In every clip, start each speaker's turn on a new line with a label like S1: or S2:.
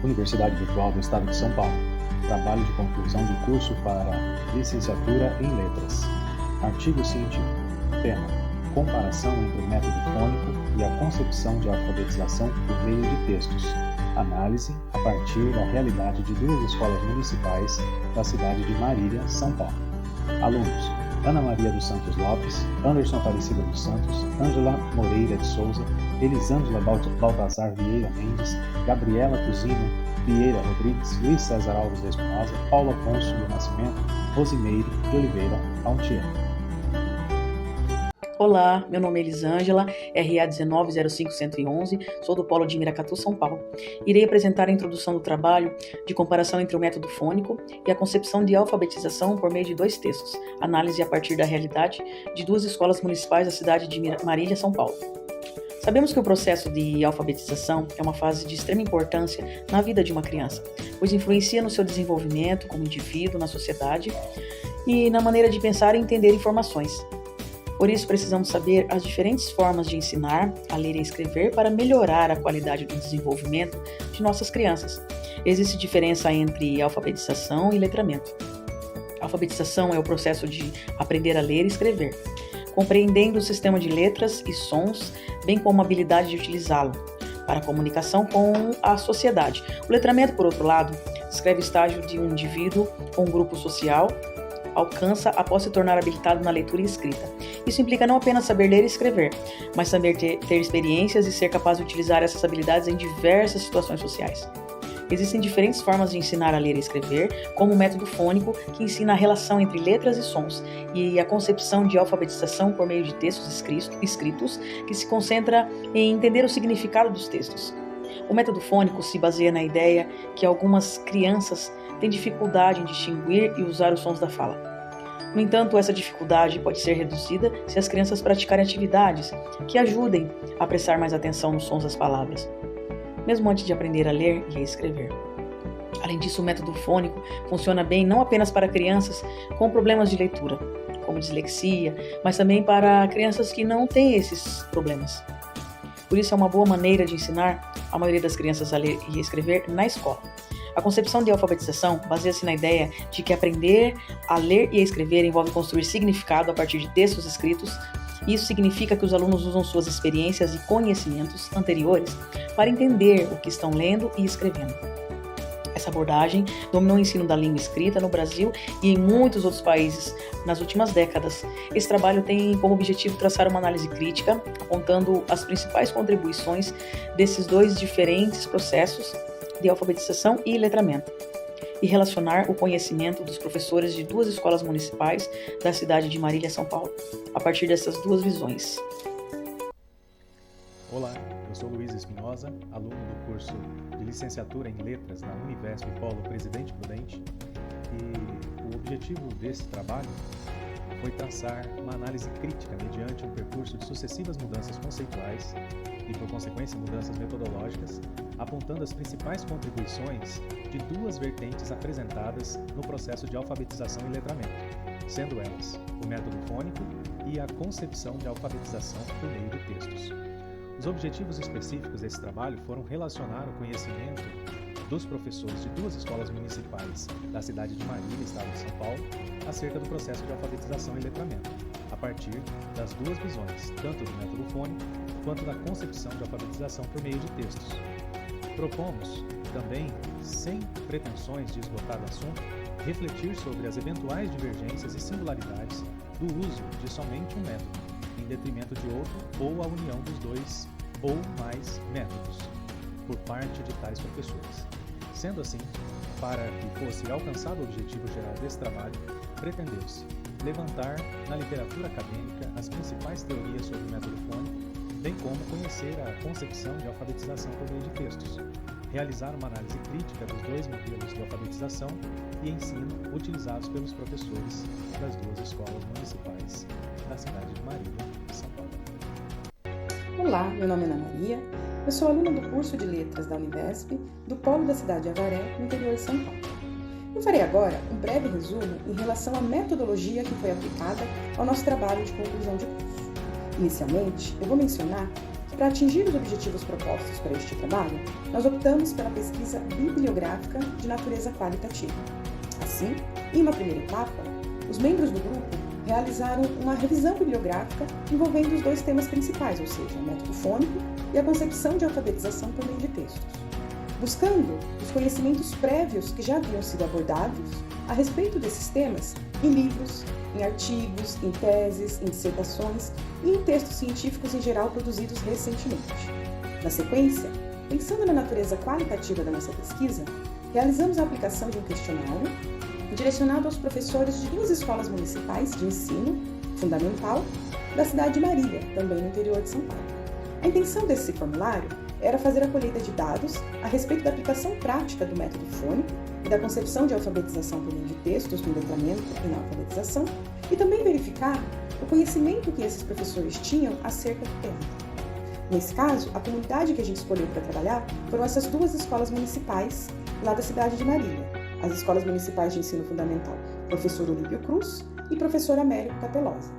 S1: Universidade Virtual do Estado de São Paulo. Trabalho de conclusão de curso para Licenciatura em Letras. Artigo científico. Tema: comparação entre o método fônico e a concepção de alfabetização por meio de textos. Análise a partir da realidade de duas escolas municipais da cidade de Marília, São Paulo. Alunos: Ana Maria dos Santos Lopes, Anderson Aparecida dos Santos, Ângela Moreira de Souza, Elisângela Baltazar Vieira Mendes, Gabriela Tuzino Vieira Rodrigues, Luiz César Alves da Espinosa, Paulo Afonso do Nascimento, Rosimeire de Oliveira Altiero.
S2: Olá, meu nome é Elisângela, RA 1905111, sou do Polo de Miracatu, São Paulo. Irei apresentar a introdução do trabalho de comparação entre o método fônico e a concepção de alfabetização por meio de dois textos, análise a partir da realidade de duas escolas municipais da cidade de Marília, São Paulo. Sabemos que o processo de alfabetização é uma fase de extrema importância na vida de uma criança, pois influencia no seu desenvolvimento como indivíduo, na sociedade e na maneira de pensar e entender informações. Por isso, precisamos saber as diferentes formas de ensinar a ler e escrever para melhorar a qualidade do desenvolvimento de nossas crianças. Existe diferença entre alfabetização e letramento. A alfabetização é o processo de aprender a ler e escrever, compreendendo o sistema de letras e sons, bem como a habilidade de utilizá-lo para a comunicação com a sociedade. O letramento, por outro lado, descreve o estágio de um indivíduo ou um grupo social alcança após se tornar habilitado na leitura e escrita. Isso implica não apenas saber ler e escrever, mas saber ter experiências e ser capaz de utilizar essas habilidades em diversas situações sociais. Existem diferentes formas de ensinar a ler e escrever, como o método fônico, que ensina a relação entre letras e sons, e a concepção de alfabetização por meio de textos escritos, que se concentra em entender o significado dos textos. O método fônico se baseia na ideia que algumas crianças têm dificuldade em distinguir e usar os sons da fala. No entanto, essa dificuldade pode ser reduzida se as crianças praticarem atividades que ajudem a prestar mais atenção nos sons das palavras, mesmo antes de aprender a ler e a escrever. Além disso, o método fônico funciona bem não apenas para crianças com problemas de leitura, como dislexia, mas também para crianças que não têm esses problemas. Por isso, é uma boa maneira de ensinar a maioria das crianças a ler e escrever na escola. A concepção de alfabetização baseia-se na ideia de que aprender a ler e a escrever envolve construir significado a partir de textos escritos. Isso significa que os alunos usam suas experiências e conhecimentos anteriores para entender o que estão lendo e escrevendo. Essa abordagem dominou o ensino da língua escrita no Brasil e em muitos outros países nas últimas décadas. Esse trabalho tem como objetivo traçar uma análise crítica, apontando as principais contribuições desses dois diferentes processos de alfabetização e letramento, e relacionar o conhecimento dos professores de duas escolas municipais da cidade de Marília, São Paulo, a partir dessas duas visões.
S1: Olá, eu sou Luiz Espinosa, aluno do curso de Licenciatura em Letras na Univesp Polo Presidente Prudente, e o objetivo desse trabalho foi traçar uma análise crítica mediante um percurso de sucessivas mudanças conceituais e, por consequência, mudanças metodológicas, apontando as principais contribuições de duas vertentes apresentadas no processo de alfabetização e letramento, sendo elas o método fônico e a concepção de alfabetização por meio de textos. Os objetivos específicos desse trabalho foram relacionar o conhecimento dos professores de duas escolas municipais da cidade de Marília, estado de São Paulo, acerca do processo de alfabetização e letramento, a partir das duas visões, tanto do método fônico quanto da concepção de alfabetização por meio de textos. Propomos também, sem pretensões de esgotar o assunto, refletir sobre as eventuais divergências e singularidades do uso de somente um método, em detrimento de outro, ou a união dos dois ou mais métodos, por parte de tais professores. Sendo assim, para que fosse alcançado o objetivo geral desse trabalho, pretendeu-se levantar na literatura acadêmica as principais teorias sobre o método fônico, bem como conhecer a concepção de alfabetização por meio de textos, realizar uma análise crítica dos dois modelos de alfabetização e ensino utilizados pelos professores das duas escolas municipais da cidade de Marília, São Paulo.
S3: Olá, meu nome é Ana Maria, eu sou aluna do curso de Letras da Univesp, do Polo da cidade de Avaré, no interior de São Paulo. Eu farei agora um breve resumo em relação à metodologia que foi aplicada ao nosso trabalho de conclusão de curso. Inicialmente, eu vou mencionar que Para atingir os objetivos propostos para este trabalho, nós optamos pela pesquisa bibliográfica de natureza qualitativa. Assim, em uma primeira etapa, os membros do grupo realizaram uma revisão bibliográfica envolvendo os dois temas principais, ou seja, o método fônico e a concepção de alfabetização por meio de textos, buscando os conhecimentos prévios que já haviam sido abordados a respeito desses temas em livros, em artigos, em teses, em dissertações e em textos científicos em geral produzidos recentemente. Na sequência, pensando na natureza qualitativa da nossa pesquisa, realizamos a aplicação de um questionário direcionado aos professores de 2 escolas municipais de ensino fundamental da cidade de Marília, também no interior de São Paulo. A intenção desse formulário era fazer a colheita de dados a respeito da aplicação prática do método fônico e da concepção de alfabetização por meio de textos no letramento e na alfabetização, e também verificar o conhecimento que esses professores tinham acerca do tema. Nesse caso, a comunidade que a gente escolheu para trabalhar foram essas 2 escolas municipais lá da cidade de Marília, as escolas municipais de ensino fundamental Professor Olímpio Cruz e Professor Américo Capelosa.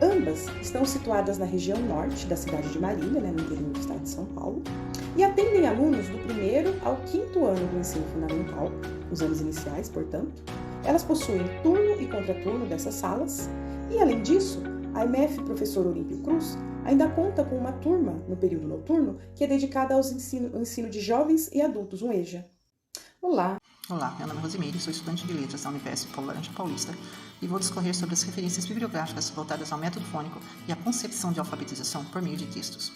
S3: Ambas estão situadas na região norte da cidade de Marília, no interior do estado de São Paulo, e atendem alunos do 1º ao 5º ano do ensino fundamental, os anos iniciais, portanto. Elas possuem turno e contraturno dessas salas, e além disso, a EMF Professor Olímpio Cruz ainda conta com uma turma no período noturno que é dedicada ao ensino de jovens e adultos, um EJA. Olá,
S4: meu nome é Rosimeire, sou estudante de letras da Univesp Polo Laranja Paulista e vou discorrer sobre as referências bibliográficas voltadas ao método fônico e à concepção de alfabetização por meio de textos.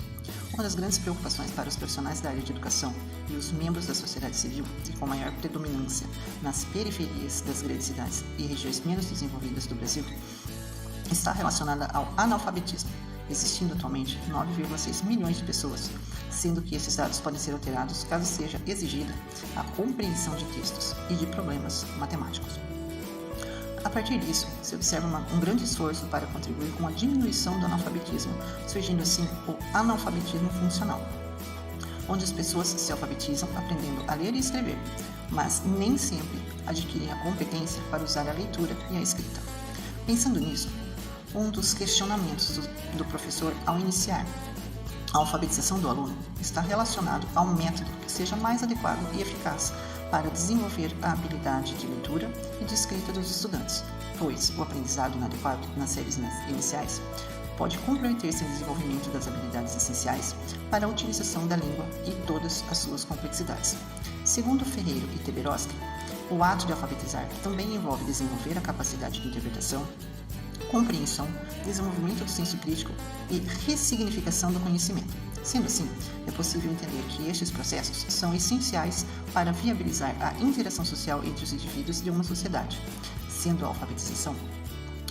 S4: Uma das grandes preocupações para os profissionais da área de educação e os membros da sociedade civil, e com maior predominância nas periferias das grandes cidades e regiões menos desenvolvidas do Brasil, está relacionada ao analfabetismo, existindo atualmente 9,6 milhões de pessoas, sendo que esses dados podem ser alterados caso seja exigida a compreensão de textos e de problemas matemáticos. A partir disso, se observa um grande esforço para contribuir com a diminuição do analfabetismo, surgindo assim o analfabetismo funcional, onde as pessoas se alfabetizam aprendendo a ler e escrever, mas nem sempre adquirem a competência para usar a leitura e a escrita. Pensando nisso, um dos questionamentos do professor ao iniciar a alfabetização do aluno está relacionado a um método que seja mais adequado e eficaz para desenvolver a habilidade de leitura e de escrita dos estudantes, pois o aprendizado inadequado nas séries iniciais pode comprometer-se no desenvolvimento das habilidades essenciais para a utilização da língua e todas as suas complexidades. Segundo Ferreiro e Teberoski, o ato de alfabetizar também envolve desenvolver a capacidade de interpretação, compreensão, desenvolvimento do senso crítico e ressignificação do conhecimento. Sendo assim, é possível entender que estes processos são essenciais para viabilizar a interação social entre os indivíduos de uma sociedade, sendo a alfabetização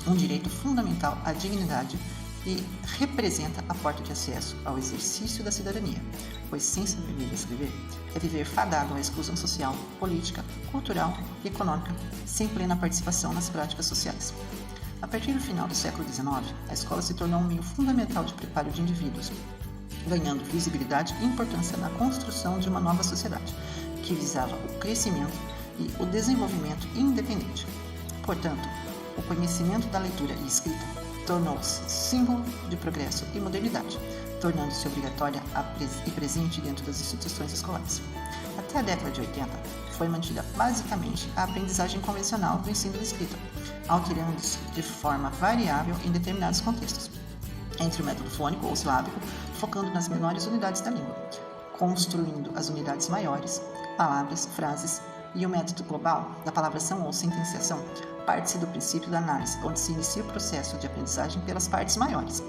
S4: um direito fundamental à dignidade e representa a porta de acesso ao exercício da cidadania, pois sem saber ler e escrever é viver fadado à exclusão social, política, cultural e econômica, sem plena participação nas práticas sociais. A partir do final do século XIX, a escola se tornou um meio fundamental de preparo de indivíduos, ganhando visibilidade e importância na construção de uma nova sociedade, que visava o crescimento e o desenvolvimento independente. Portanto, o conhecimento da leitura e escrita tornou-se símbolo de progresso e modernidade, tornando-se obrigatória e presente dentro das instituições escolares. Até a década de 80, foi mantida basicamente a aprendizagem convencional do ensino da escrita, alterando-se de forma variável em determinados contextos, entre o método fônico ou silábico, focando nas menores unidades da língua, construindo as unidades maiores, palavras, frases, e o método global, da palavração ou sentenciação, parte-se do princípio da análise, onde se inicia o processo de aprendizagem pelas partes maiores.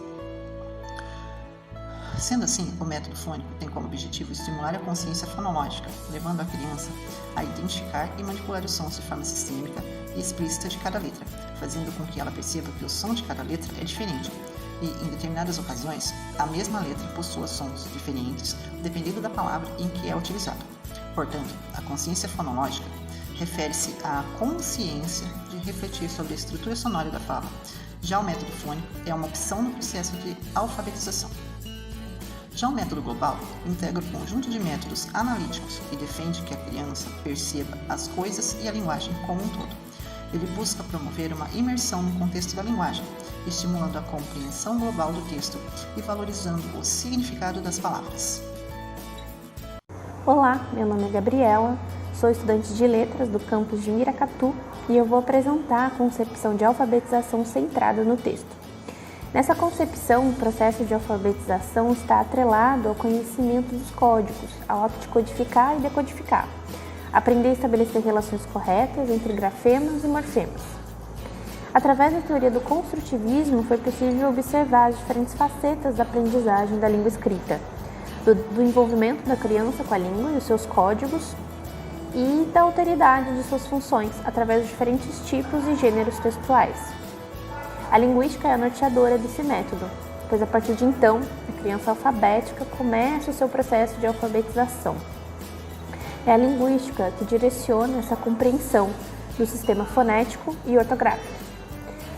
S4: Sendo assim, o método fônico tem como objetivo estimular a consciência fonológica, levando a criança a identificar e manipular os sons de forma sistêmica e explícita de cada letra, fazendo com que ela perceba que o som de cada letra é diferente e, em determinadas ocasiões, a mesma letra possua sons diferentes dependendo da palavra em que é utilizada. Portanto, a consciência fonológica refere-se à consciência de refletir sobre a estrutura sonora da fala. Já o método fônico é uma opção no processo de alfabetização. Já o método global integra o conjunto de métodos analíticos e defende que a criança perceba as coisas e a linguagem como um todo. Ele busca promover uma imersão no contexto da linguagem, estimulando a compreensão global do texto e valorizando o significado das palavras.
S5: Olá, meu nome é Gabriela, sou estudante de Letras do campus de Miracatu e eu vou apresentar a concepção de alfabetização centrada no texto. Nessa concepção, o processo de alfabetização está atrelado ao conhecimento dos códigos, ao ato de codificar e decodificar, aprender a estabelecer relações corretas entre grafemas e morfemas. Através da teoria do construtivismo, foi possível observar as diferentes facetas da aprendizagem da língua escrita, do envolvimento da criança com a língua e os seus códigos e da alteridade de suas funções através de diferentes tipos e gêneros textuais. A linguística é a norteadora desse método, pois a partir de então, a criança alfabética começa o seu processo de alfabetização. É a linguística que direciona essa compreensão do sistema fonético e ortográfico.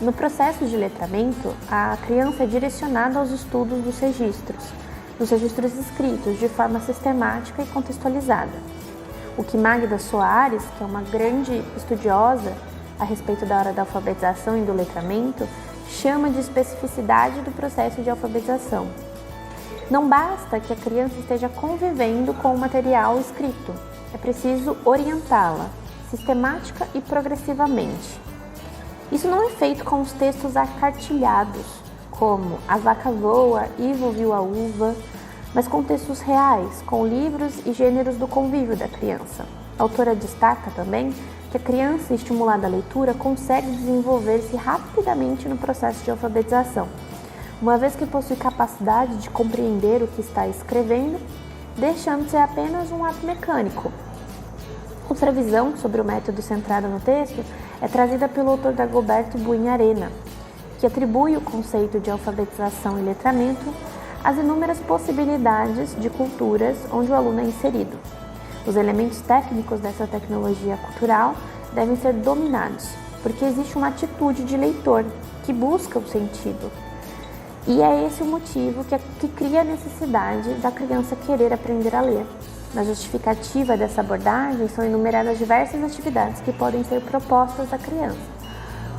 S5: No processo de letramento, a criança é direcionada aos estudos dos registros escritos de forma sistemática e contextualizada. O que Magda Soares, que é uma grande estudiosa a respeito da hora da alfabetização e do letramento, chama de especificidade do processo de alfabetização. Não basta que a criança esteja convivendo com o material escrito, é preciso orientá-la, sistemática e progressivamente. Isso não é feito com os textos acartilhados, como A Vaca Voa, Ivo Viu a Uva, mas com textos reais, com livros e gêneros do convívio da criança. A autora destaca também que a criança estimulada à leitura consegue desenvolver-se rapidamente no processo de alfabetização, uma vez que possui capacidade de compreender o que está escrevendo, deixando de ser apenas um ato mecânico. Outra visão sobre o método centrado no texto é trazida pelo autor Dagoberto Buin-Arena, que atribui o conceito de alfabetização e letramento às inúmeras possibilidades de culturas onde o aluno é inserido. Os elementos técnicos dessa tecnologia cultural devem ser dominados, porque existe uma atitude de leitor que busca o sentido. E é esse o motivo que cria a necessidade da criança querer aprender a ler. Na justificativa dessa abordagem são enumeradas diversas atividades que podem ser propostas à criança,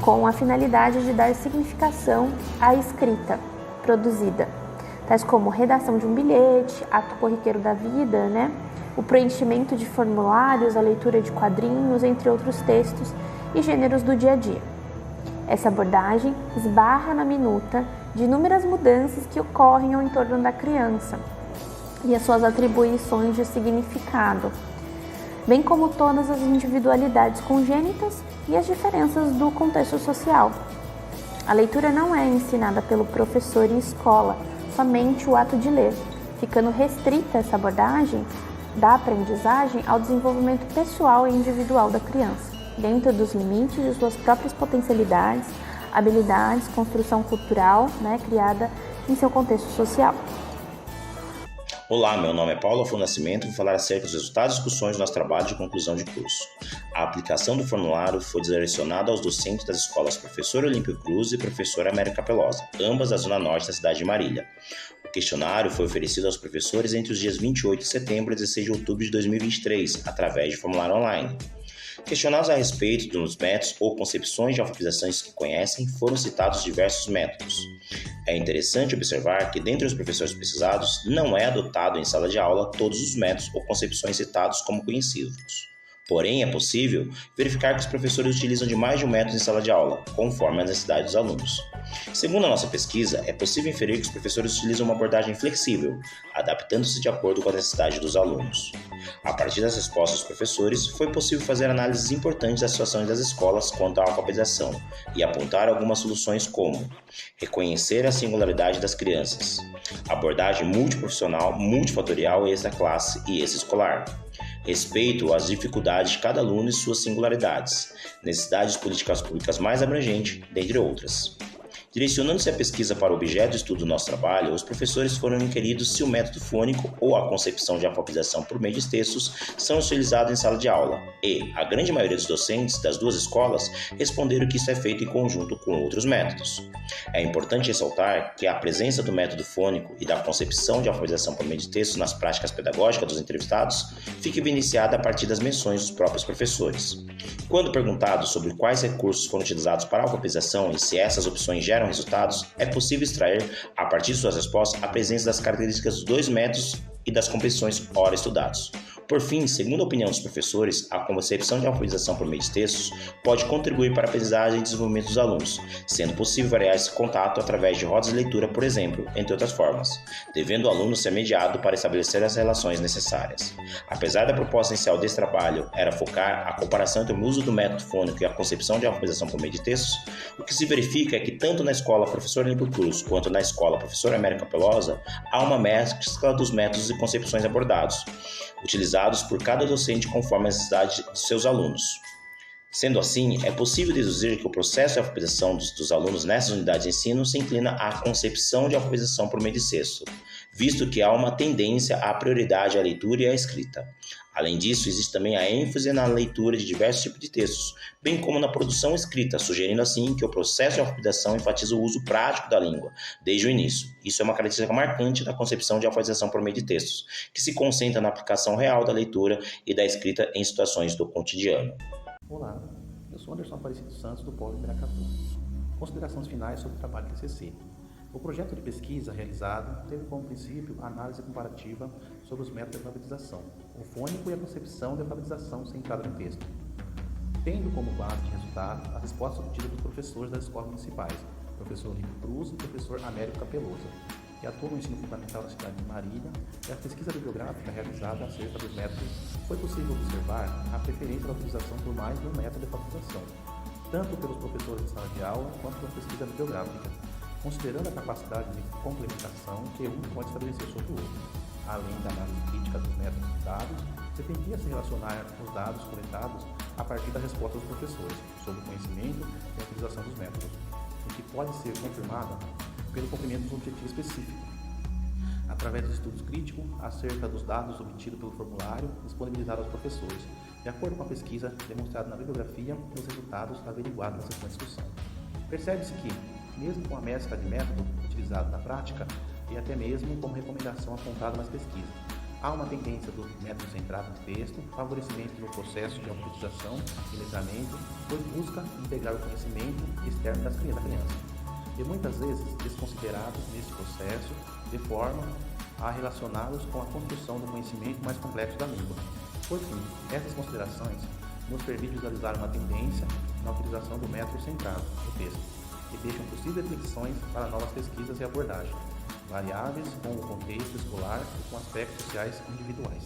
S5: com a finalidade de dar significação à escrita produzida, tais como redação de um bilhete, ato corriqueiro da vida, o preenchimento de formulários, a leitura de quadrinhos, entre outros textos e gêneros do dia a dia. Essa abordagem esbarra na minuta de inúmeras mudanças que ocorrem ao entorno da criança e as suas atribuições de significado, bem como todas as individualidades congênitas e as diferenças do contexto social. A leitura não é ensinada pelo professor em escola, somente o ato de ler, ficando restrita essa abordagem da aprendizagem ao desenvolvimento pessoal e individual da criança, dentro dos limites de suas próprias potencialidades, habilidades, construção cultural, criada em seu contexto social.
S6: Olá, meu nome é Paulo Afonso Nascimento e vou falar acerca dos resultados e discussões do nosso trabalho de conclusão de curso. A aplicação do formulário foi direcionada aos docentes das escolas Professor Olímpio Cruz e Professor América Pelosa, ambas da zona norte da cidade de Marília. O questionário foi oferecido aos professores entre os dias 28 de setembro e 16 de outubro de 2023, através de formulário online. Questionados a respeito dos métodos ou concepções de alfabetização que conhecem, foram citados diversos métodos. É interessante observar que, dentre os professores pesquisados, não é adotado em sala de aula todos os métodos ou concepções citados como conhecidos. Porém, é possível verificar que os professores utilizam de mais de um método em sala de aula, conforme a necessidade dos alunos. Segundo a nossa pesquisa, é possível inferir que os professores utilizam uma abordagem flexível, adaptando-se de acordo com a necessidade dos alunos. A partir das respostas dos professores, foi possível fazer análises importantes das situações das escolas quanto à alfabetização e apontar algumas soluções como reconhecer a singularidade das crianças, abordagem multiprofissional, multifatorial extra-classe e extra-escolar, respeito às dificuldades de cada aluno e suas singularidades, necessidades de políticas públicas mais abrangentes, dentre outras. Direcionando-se a pesquisa para o objeto de estudo do nosso trabalho, os professores foram inquiridos se o método fônico ou a concepção de alfabetização por meio de textos são utilizados em sala de aula e a grande maioria dos docentes das duas escolas responderam que isso é feito em conjunto com outros métodos. É importante ressaltar que a presença do método fônico e da concepção de alfabetização por meio de textos nas práticas pedagógicas dos entrevistados fica evidenciada a partir das menções dos próprios professores. Quando perguntados sobre quais recursos foram utilizados para a alfabetização e se essas opções geram tiveram resultados, é possível extrair, a partir de suas respostas, a presença das características dos dois métodos e das compreensões ora estudados. Por fim, segundo a opinião dos professores, a concepção de alfabetização por meio de textos pode contribuir para a aprendizagem e desenvolvimento dos alunos, sendo possível variar esse contato através de rodas de leitura, por exemplo, entre outras formas, devendo o aluno ser mediado para estabelecer as relações necessárias. Apesar da proposta inicial desse trabalho era focar a comparação entre o uso do método fônico e a concepção de alfabetização por meio de textos, o que se verifica é que tanto na escola Professor Olímpio Cruz quanto na escola Professor Américo Pelosa há uma mescla dos métodos e concepções abordados, utilizados por cada docente conforme a necessidade de seus alunos. Sendo assim, é possível deduzir que o processo de alfabetização dos alunos nessas unidades de ensino se inclina à concepção de alfabetização por meio de texto, visto que há uma tendência à prioridade à leitura e à escrita. Além disso, existe também a ênfase na leitura de diversos tipos de textos, bem como na produção escrita, sugerindo assim que o processo de alfabetização enfatiza o uso prático da língua, desde o início. Isso é uma característica marcante da concepção de alfabetização por meio de textos, que se concentra na aplicação real da leitura e da escrita em situações do cotidiano.
S7: Olá, eu sou Anderson Aparecido Santos, do Polo de Miracatu. Considerações finais sobre o trabalho do TCC. O projeto de pesquisa realizado teve como princípio a análise comparativa sobre os métodos de alfabetização, o fônico e a concepção de alfabetização centrada no texto, tendo como base de resultado a resposta obtida dos professores das escolas municipais, professor Olímpio Cruz e professor Américo Capelosa, que atuam no ensino fundamental da cidade de Marília, e a pesquisa bibliográfica realizada acerca dos métodos foi possível observar a preferência da utilização por mais de um método de alfabetização, tanto pelos professores de sala de aula quanto pela pesquisa bibliográfica, considerando a capacidade de complementação que um pode estabelecer sobre o outro. Além da análise crítica dos métodos dados, pretendia-se relacionar os dados coletados a partir da resposta dos professores sobre o conhecimento e a utilização dos métodos, o que pode ser confirmado pelo cumprimento de um objetivo específico, através dos estudos críticos acerca dos dados obtidos pelo formulário disponibilizado aos professores, de acordo com a pesquisa demonstrada na bibliografia e os resultados averiguados na sessão de discussão. Percebe-se que, mesmo com a mescla de método utilizado na prática, e até mesmo como recomendação apontada nas pesquisas, há uma tendência do método centrado no texto, favorecimento do processo de alfabetização e letramento, pois busca integrar o conhecimento externo da criança, e muitas vezes desconsiderados nesse processo, de forma a relacioná-los com a construção do conhecimento mais complexo da língua. Por fim, essas considerações nos permitem visualizar uma tendência na utilização do método centrado no texto, e deixam possíveis reflexões para novas pesquisas e abordagens, variáveis com o contexto escolar e com aspectos sociais individuais.